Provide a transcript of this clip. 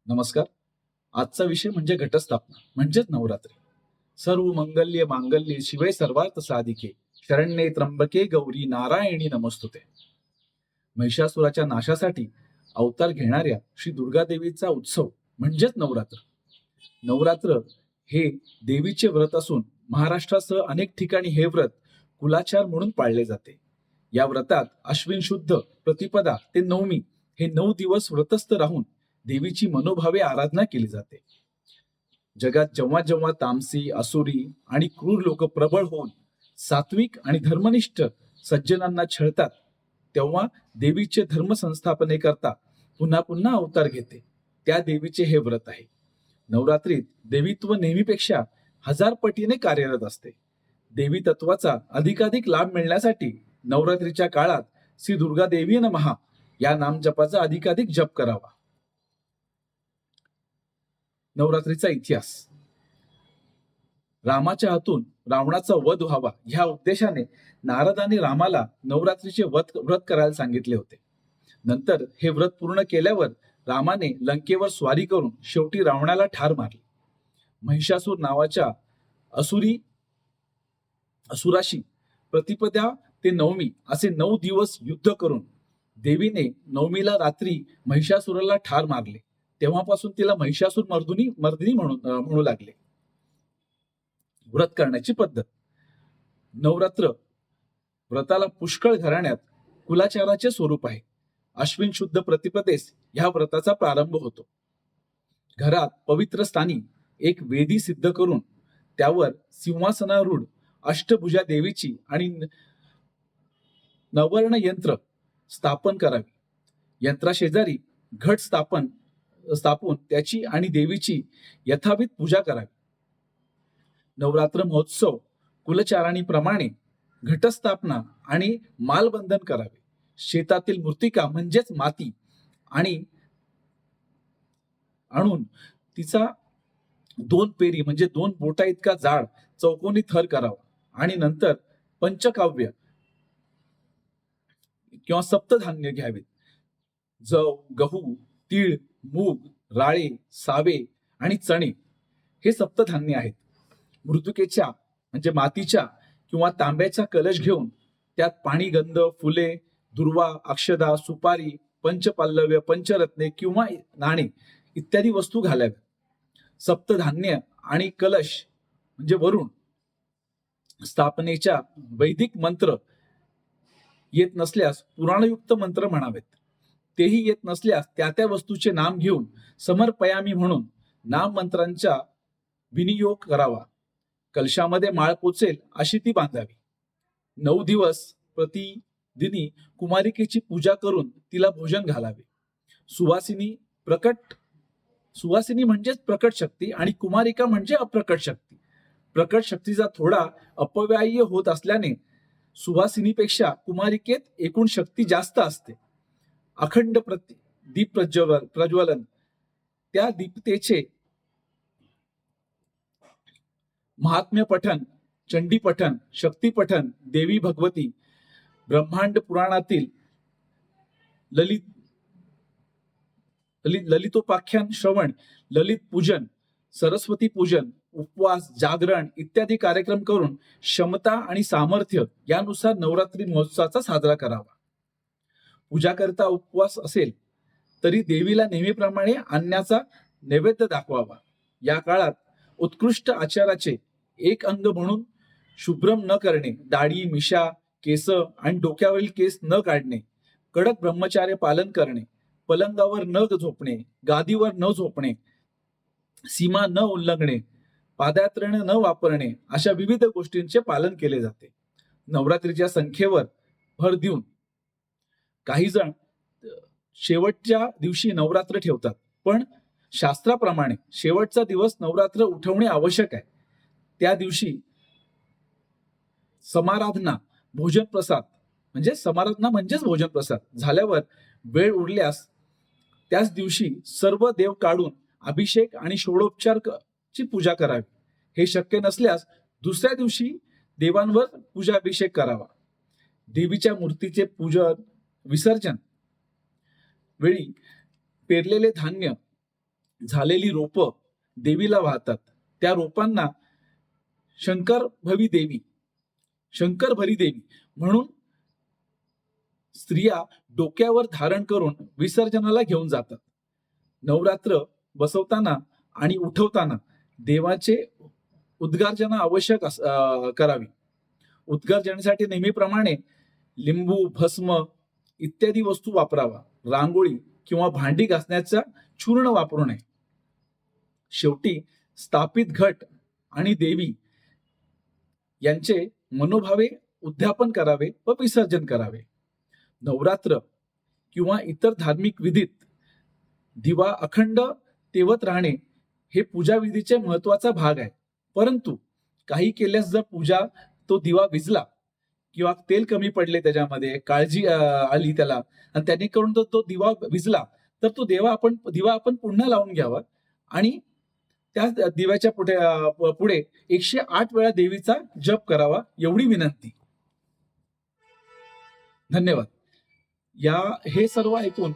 नमस्कार. आजचा विषय म्हणजे घटस्थापना म्हणजेच नवरात्री. सर्व मंगल्य मांगल्ये शिवे सर्वार्थ साधिके शरण्ये त्र्यंबके गौरी नारायणी नमस्तुते. महिषासुराच्या नाशासाठी अवतार घेणाऱ्या श्री दुर्गा देवीचा उत्सव म्हणजेच नवरात्र. नवरात्र हे देवीचे व्रत असून महाराष्ट्रासह अनेक ठिकाणी हे व्रत कुलाचार म्हणून पाळले जाते. या व्रतात अश्विन शुद्ध प्रतिपदा ते नवमी हे 9 दिवस व्रतस्थ राहून देवीची मनोभावे आराधना केली जाते. जगात जेव्हा जेव्हा तामसी, असुरी आणि क्रूर लोक प्रबळ होऊन सात्विक आणि धर्मनिष्ठ सज्जनांना छळतात, तेव्हा देवीचे धर्म संस्थापनेकरता पुन्हा पुन्हा अवतार घेते. त्या देवीचे हे व्रत आहे. नवरात्रीत देवीत्व नेहमीपेक्षा 1000 पटीने कार्यरत असते. देवी तत्वाचा अधिकाधिक लाभ मिळण्यासाठी नवरात्रीच्या काळात श्री दुर्गा देवी नमः या नामजपाचा अधिकाधिक जप करावा. नवरात्रीचा इतिहास. रामाच्या हातून रावणाचा वध व्हावा ह्या उद्देशाने नारदांनी रामाला नवरात्रीचे व्रत करायला सांगितले होते. नंतर हे व्रत पूर्ण केल्यावर रामाने लंकेवर स्वारी करून शेवटी रावणाला ठार मारले. महिषासूर नावाच्या असुराशी प्रतिपदा ते नवमी असे 9 दिवस युद्ध करून देवीने नवमीला रात्री महिषासुराला ठार मारले. तेव्हापासून तिला महिषासूर मर्दिनी म्हणू लागले. व्रत करण्याची पद्धत. नवरात्र व्रताला पुष्कळ घराण्यात कुलाचाराचे स्वरूप आहे. अश्विन शुद्ध प्रतिपदेस ह्या व्रताचा प्रारंभ होतो. घरात पवित्र स्थानी एक वेदी सिद्ध करून त्यावर सिंहासनारूढ अष्टभुजा देवीची आणि नवर्ण यंत्र स्थापन करावी. यंत्राशेजारी घट स्थापून त्याची आणि देवीची यथाविध पूजा करावी. नवरात्र महोत्सव कुलचारणीप्रमाणे घटस्थापना आणि मालबंधन करावे. शेतातील मृत्तिका म्हणजेच माती आणून तिचा 2 पेरी म्हणजे 2 बोटा इतका जाड चौकोनी थर करावा आणि नंतर पंचकाव्य किंवा सप्तधान्य घ्यावेत. जव, गहू, तीळ, मूग, राळे, सावे आणि चणे हे सप्तधान्य आहेत. मृत्तिकेच्या म्हणजे मातीच्या किंवा तांब्याचा कलश घेऊन त्यात पाणी, गंध, फुले, दुर्वा, अक्षदा, सुपारी, पंचपाल्लव्य, पंचरत्ने किंवा नाणे इत्यादी वस्तू घालाव्या. सप्तधान्य आणि कलश म्हणजे वरुण स्थापनेच्या वैदिक मंत्र येत नसल्यास पुराणयुक्त मंत्र म्हणावेत. तेही येत नसल्यास त्या त्या वस्तूचे नाम घेऊन समर्पयामी म्हणून नाम मंत्रांचा विनियोग करावा. कलशामध्ये माळ पोचेल अशी ती बांधावी. 9 दिवस प्रतिदिनी कुमारिकेची पूजा करून तिला भोजन घालावे. सुवासिनी म्हणजेच प्रकट शक्ती आणि कुमारिका म्हणजे अप्रकट शक्ती. प्रकट शक्तीचा थोडा अपव्यय होत असल्याने सुवासिनीपेक्षा कुमारिकेत एकूण शक्ती जास्त असते. अखंड दीप प्रज्वलन, त्या दीपतेचे महात्म्य पठन, चंडी पठन, शक्ती पठन, देवी भगवती, ब्रह्मांड पुराणातील ललितोपाख्यान श्रवण, ललित पूजन, सरस्वती पूजन, उपवास, जागरण इत्यादी कार्यक्रम करून क्षमता आणि सामर्थ्य यानुसार नवरात्री महोत्सवाचा साजरा करावा. पूजा करता उपवास असेल तरी देवीला नेहमीप्रमाणे अन्नाचा नैवेद्य दाखवावा. या काळात उत्कृष्ट आचाराचे एक अंग म्हणून शुभ्रम न करणे, दाढी, मिशा, केस आणि डोक्यावरील केस न काढणे, कडक ब्रह्मचार्य पालन करणे, पलंगावर न झोपणे, गादीवर न झोपणे, सीमा न उल्लंघणे, पादयात्रेने न वापरणे अशा विविध गोष्टींचे पालन केले जाते. नवरात्रीच्या संख्येवर भर देऊन काही जण शेवटच्या दिवशी नवरात्र ठेवतात, पण शास्त्राप्रमाणे शेवटचा दिवस नवरात्र उठवणे आवश्यक आहे. त्या दिवशी समाराधना म्हणजेच भोजन प्रसाद झाल्यावर वेळ उरल्यास त्याच दिवशी सर्व देव काढून अभिषेक आणि षोडोपचारची पूजा करावी. हे शक्य नसल्यास दुसऱ्या दिवशी देवांवर पूजाभिषेक करावा. देवीच्या मूर्तीचे पूजन विसर्जन वेळी पेरलेले धान्य झालेली रोपं देवीला वाहतात. त्या रोपांना शंकर भरी देवी म्हणून स्त्रिया डोक्यावर धारण करून विसर्जनाला घेऊन जातात. नवरात्र बसवताना आणि उठवताना देवाचे उद्गार्जना आवश्यक करावी. उद्गार्जनेसाठी नेहमीप्रमाणे लिंबू, भस्म इत्यादी वस्तू वापरावा. रांगोळी किंवा भांडी घासण्याचा चूर्ण वापरू नये. शेवटी स्थापित घट आणि देवी यांचे मनोभावे उद्यापन करावे व विसर्जन करावे. नवरात्र किंवा इतर धार्मिक विधीत दिवा अखंड तेवत राहणे हे पूजा विधीचे महत्वाचा भाग आहे. परंतु काही केल्यास जर पूजा तो दिवा विझला किंवा तेल कमी पडले, त्याच्यामध्ये काळजी आली त्याला आणि त्याने करून तो दिवा विझला, तर तो दिवा आपण पुन्हा लावून घ्यावा आणि त्या दिव्याच्या पुढे 108 वेळा देवीचा जप करावा, एवढी विनंती. धन्यवाद. हे सर्व ऐकून